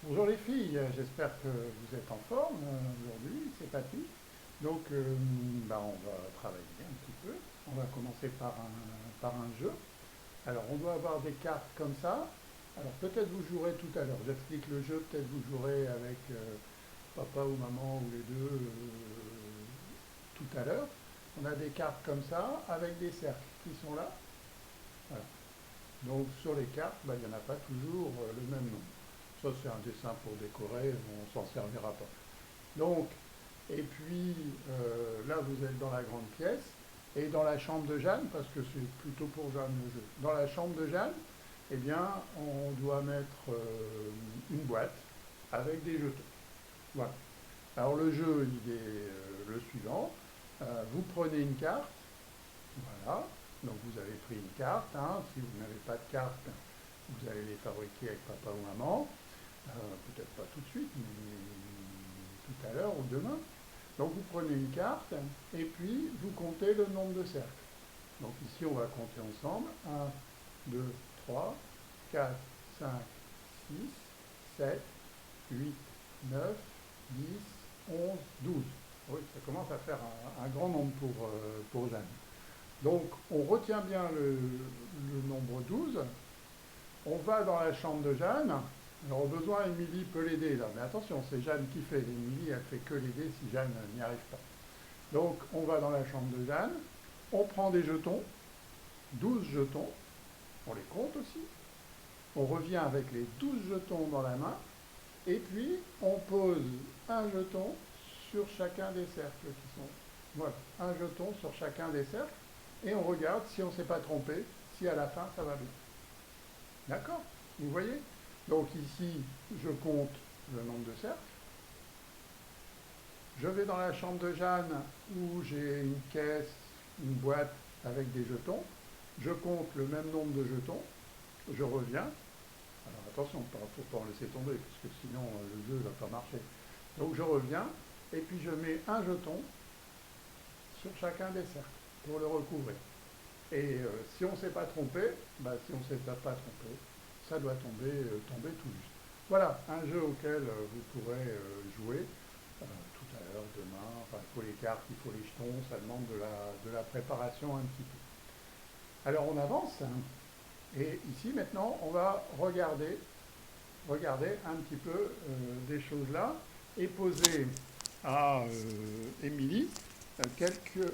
Bonjour les filles, j'espère que vous êtes en forme aujourd'hui, c'est Papy. Donc on va travailler un petit peu. On va commencer par un jeu. Alors on doit avoir des cartes comme ça. Alors peut-être vous jouerez tout à l'heure. J'explique le jeu, peut-être vous jouerez avec papa ou maman ou les deux tout à l'heure. On a des cartes comme ça avec des cercles qui sont là. Voilà. Donc sur les cartes, il n'y en a pas toujours le même nombre. Ça c'est un dessin pour décorer, on s'en servira pas. Donc, et puis là vous êtes dans la grande pièce, et dans la chambre de Jeanne, parce que c'est plutôt pour Jeanne le jeu, dans la chambre de Jeanne, eh bien on doit mettre une boîte avec des jetons. Voilà. Alors le jeu, il est le suivant. Vous prenez une carte, voilà. Donc vous avez pris une carte, hein. Si vous n'avez pas de carte, vous allez les fabriquer avec papa ou maman. Peut-être pas tout de suite, mais tout à l'heure ou demain. Donc vous prenez une carte et puis vous comptez le nombre de cercles. Donc ici on va compter ensemble. Un, 2, 3, 4, 5, 6, 7, 8, 9, 10, 11, 12. Oui, ça commence à faire un grand nombre pour Jeanne. Donc on retient bien le nombre 12. On va dans la chambre de Jeanne. Alors au besoin, Émilie peut l'aider là. Mais attention, c'est Jeanne qui fait. Émilie, elle fait que l'aider si Jeanne n'y arrive pas. Donc on va dans la chambre de Jeanne. On prend des jetons, 12 jetons. On les compte aussi. On revient avec les 12 jetons dans la main. Et puis on pose un jeton sur chacun des cercles qui sont. Voilà, un jeton sur chacun des cercles. Et on regarde si on ne s'est pas trompé, si à la fin ça va bien. D'accord? Vous voyez? Donc ici, je compte le nombre de cercles. Je vais dans la chambre de Jeanne où j'ai une caisse, une boîte avec des jetons. Je compte le même nombre de jetons. Je reviens. Alors attention, il ne faut pas en laisser tomber, parce que sinon le jeu ne va pas marcher. Donc je reviens, et puis je mets un jeton sur chacun des cercles pour le recouvrir. Et si on ne s'est pas trompé, si on ne s'est pas trompé, ça doit tomber tout juste. Voilà, un jeu auquel vous pourrez jouer tout à l'heure, demain. Enfin, il faut les cartes, il faut les jetons, ça demande de la préparation un petit peu. Alors on avance, hein, et ici maintenant on va regarder un petit peu des choses là, et poser à Émilie,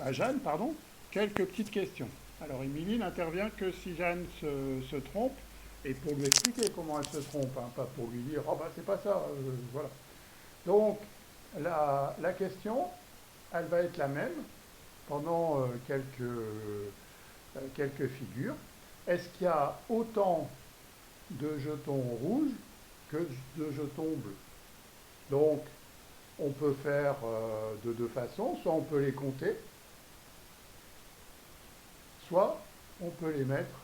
à Jeanne, pardon, quelques petites questions. Alors Émilie n'intervient que si Jeanne se trompe, et pour lui expliquer comment elle se trompe, hein, pas pour lui dire oh c'est pas ça, voilà. Donc la question, elle va être la même pendant quelques figures. Est-ce qu'il y a autant de jetons rouges que de jetons bleus? Donc on peut faire de deux façons, soit on peut les compter, soit on peut les mettre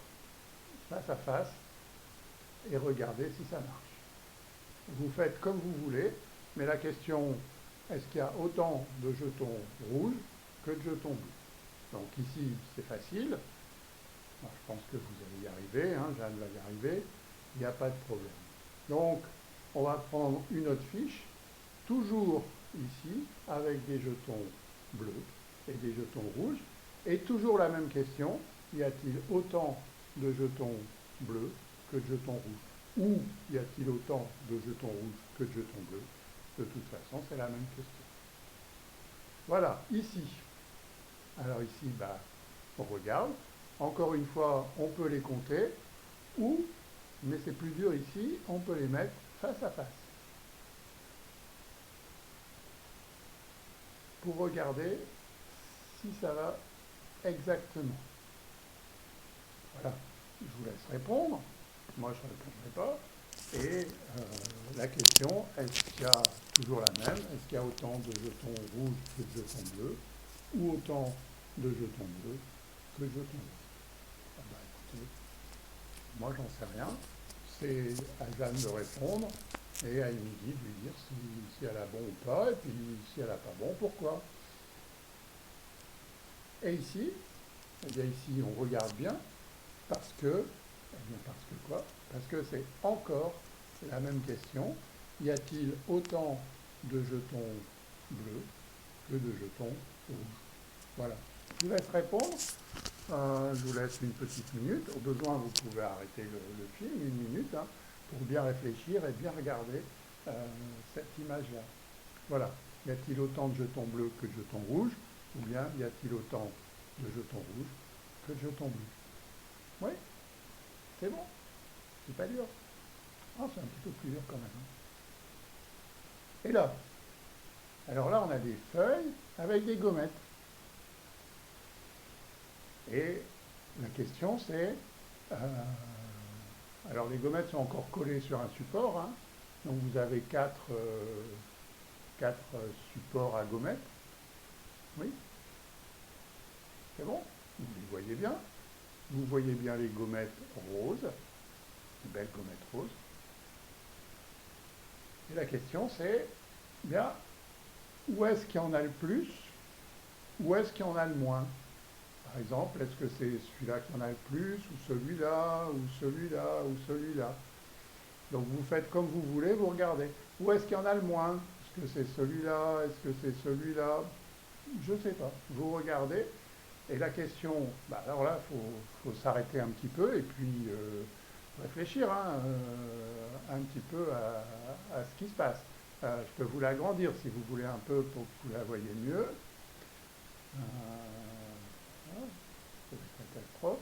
face à face et regarder si ça marche. Vous faites comme vous voulez, mais la question, est-ce qu'il y a autant de jetons rouges que de jetons bleus? Donc ici, c'est facile. Alors, je pense que vous allez y arriver, hein, Jeanne va y arriver, il n'y a pas de problème. Donc, on va prendre une autre fiche, toujours ici, avec des jetons bleus et des jetons rouges, et toujours la même question, y a-t-il autant de jetons bleus que de jetons rouges? Ou y a-t-il autant de jetons rouges que de jetons bleus? De toute façon, c'est la même question. Voilà, ici. Alors ici, on regarde. Encore une fois, on peut les compter, ou, mais c'est plus dur ici, on peut les mettre face à face pour regarder si ça va exactement. Voilà, je vous laisse répondre. Moi, je ne répondrai pas. Et la question, est-ce qu'il y a toujours la même? Est-ce qu'il y a autant de jetons rouges que de jetons bleus? Ou autant de jetons bleus que de jetons rouges? Ah écoutez, moi, j'en sais rien. C'est à Jeanne de répondre et à Émilie de lui dire si elle a bon ou pas, et puis si elle n'a pas bon, pourquoi. Et ici, eh bien ici, on regarde bien, parce que, eh bien parce que quoi? Parce que c'est encore la même question. y a-t-il autant de jetons bleus que de jetons rouges? Voilà. Je vous laisse répondre. Je vous laisse une petite minute. Au besoin, vous pouvez arrêter le film, une minute, hein, pour bien réfléchir et bien regarder cette image-là. Voilà. Y a-t-il autant de jetons bleus que de jetons rouges? Ou bien y a-t-il autant de jetons rouges que de jetons bleus? Oui, c'est bon. C'est pas dur. Ah, c'est un petit peu plus dur quand même, hein. Et là, alors là, on a des feuilles avec des gommettes. Et la question c'est, euh, alors les gommettes sont encore collées sur un support, hein. Donc vous avez quatre supports à gommettes. Oui, c'est bon. Vous les voyez bien. Vous voyez bien les gommettes roses, les belles gommettes roses. Et la question c'est, bien, où est-ce qu'il y en a le plus, où est-ce qu'il y en a le moins? Par exemple, est-ce que c'est celui-là qui en a le plus, ou celui-là, ou celui-là, ou celui-là? Donc vous faites comme vous voulez, vous regardez. Où est-ce qu'il y en a le moins? Est-ce que c'est celui-là? Est-ce que c'est celui-là? Je ne sais pas. Vous regardez. Et la question, bah alors là, il faut s'arrêter un petit peu et puis réfléchir, hein, un petit peu à ce qui se passe. Je peux vous l'agrandir si vous voulez un peu pour que vous la voyez mieux. Voilà, c'est une catastrophe.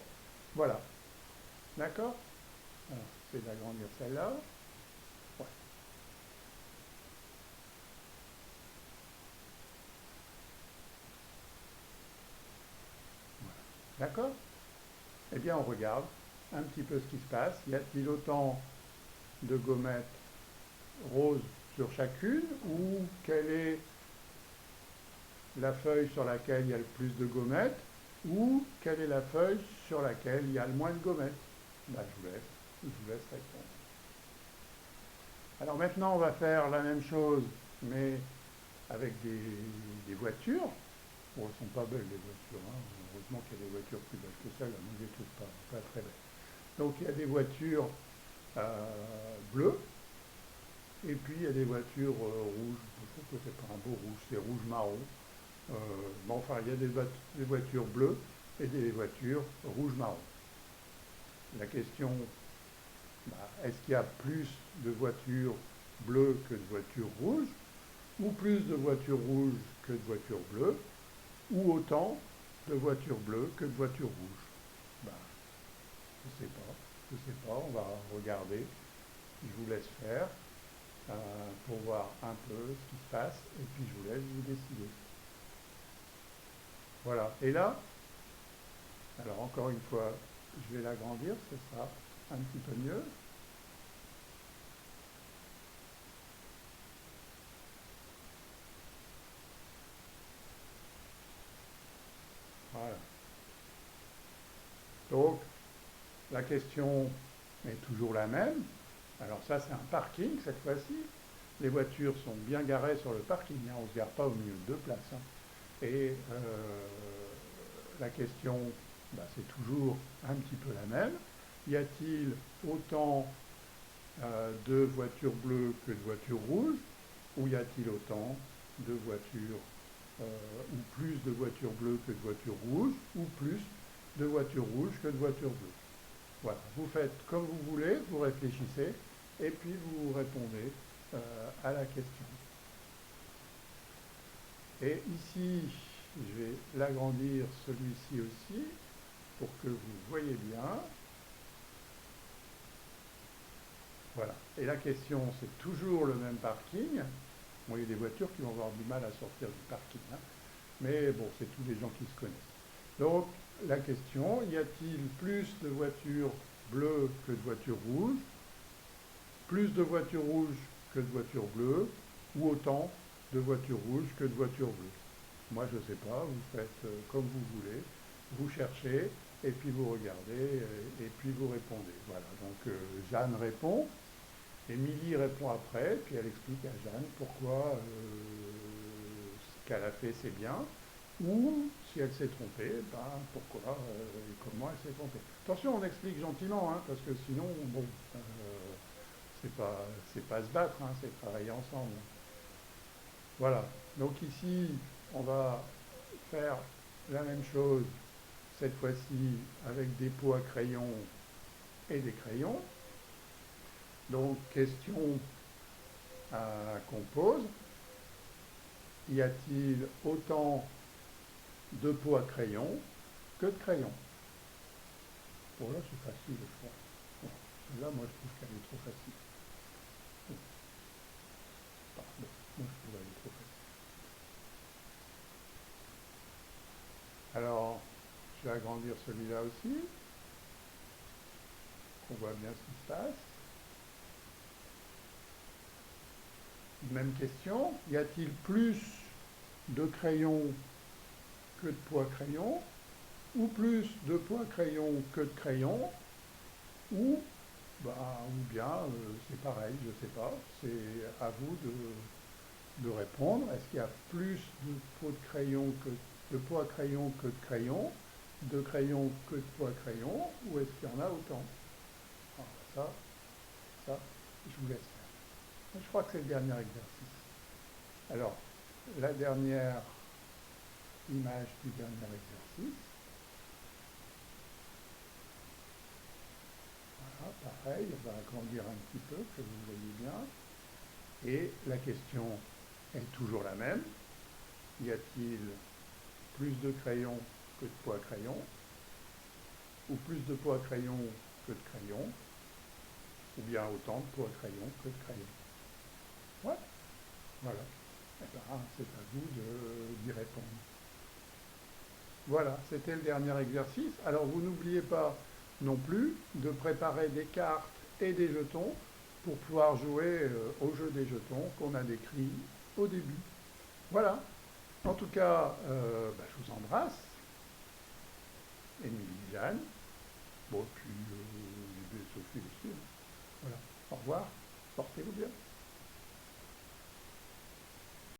Voilà, d'accord? Alors, j'essaie d'agrandir celle-là. Ouais. D'accord? Eh bien, on regarde un petit peu ce qui se passe. Y a-t-il autant de gommettes roses sur chacune ou quelle est la feuille sur laquelle il y a le plus de gommettes ou quelle est la feuille sur laquelle il y a le moins de gommettes? Ben, je vous laisse répondre. Alors maintenant, on va faire la même chose, mais avec des voitures. Bon, elles ne sont pas belles les voitures, hein. Heureusement qu'il y a des voitures plus belles que celles-là, mais je ne les trouve pas très belles. Donc il y a des voitures bleues, et puis il y a des voitures rouges. Je trouve que c'est pas un beau rouge, c'est rouge-marron. Bon, enfin, il y a des voitures bleues et des voitures rouge-marron. La question, bah, est-ce qu'il y a plus de voitures bleues que de voitures rouges, ou plus de voitures rouges que de voitures bleues, ou autant de voitures bleues que de voitures rouges? Bah, je ne sais pas, on va regarder, je vous laisse faire pour voir un peu ce qui se passe, et puis je vous laisse vous décider. Voilà, et là, alors encore une fois, je vais l'agrandir, ce sera un petit peu mieux. Voilà. Donc, la question est toujours la même. Alors ça, c'est un parking cette fois-ci. Les voitures sont bien garées sur le parking, hein. On ne se gare pas au milieu de deux places, hein. Et la question, bah, c'est toujours un petit peu la même. Y a-t-il autant de voitures bleues que de voitures rouges? Ou y a-t-il autant de voitures, ou plus de voitures bleues que de voitures rouges, ou plus de voitures rouges que de voitures bleues? Voilà, vous faites comme vous voulez, vous réfléchissez, et puis vous répondez à la question. Et ici, je vais l'agrandir celui-ci aussi, pour que vous voyez bien. Voilà. Et la question, c'est toujours le même parking. Bon, il y a des voitures qui vont avoir du mal à sortir du parking, hein. Mais bon, c'est tous les gens qui se connaissent. Donc, la question, y a-t-il plus de voitures bleues que de voitures rouges, plus de voitures rouges que de voitures bleues, ou autant de voitures rouges que de voitures bleues? Moi, je ne sais pas, vous faites comme vous voulez, vous cherchez, et puis vous regardez, et puis vous répondez. Voilà, donc Jeanne répond, Émilie répond après, puis elle explique à Jeanne pourquoi ce qu'elle a fait c'est bien, ou si elle s'est trompée, ben, pourquoi et comment elle s'est trompée. Attention, on explique gentiment, hein, parce que sinon, bon, c'est pas se battre, hein, c'est travailler ensemble. Voilà. Donc ici, on va faire la même chose, cette fois-ci avec des pots à crayon et des crayons. Donc, question qu'on pose, y a-t-il autant de pots à crayon que de crayons? Bon, là, c'est facile, je crois. Bon, celle-là, moi, je trouve qu'elle est trop facile. Bon, pardon, moi, je trouve qu'elle est trop facile. Alors, je vais agrandir celui-là aussi, qu'on voit bien ce qui se passe. Même question, y a-t-il plus de crayons que de pots à crayon, ou plus de pots à crayon que de crayons, ou, ou bien c'est pareil, je ne sais pas, c'est à vous de répondre. Est-ce qu'il y a plus de pots de crayon de pots à crayon que de crayons, de crayons que de pots à crayon, ou est-ce qu'il y en a autant? Alors, ça, je vous laisse faire. Je crois que c'est le dernier exercice. Alors, la dernière image du dernier exercice. Voilà, pareil, on va agrandir un petit peu, que vous voyez bien. Et la question est toujours la même. Y a-t-il plus de crayons que de pots à crayon, ou plus de pots à crayon que de crayons, ou bien autant de pots à crayon que de crayons? Ouais, voilà. Eh ben, c'est à vous d'y répondre. Voilà, c'était le dernier exercice. Alors vous n'oubliez pas non plus de préparer des cartes et des jetons pour pouvoir jouer au jeu des jetons qu'on a décrit au début. Voilà. En tout cas, je vous embrasse. Émilie, Jeanne. Bon, puis Sophie aussi. Voilà. Au revoir. Portez-vous bien.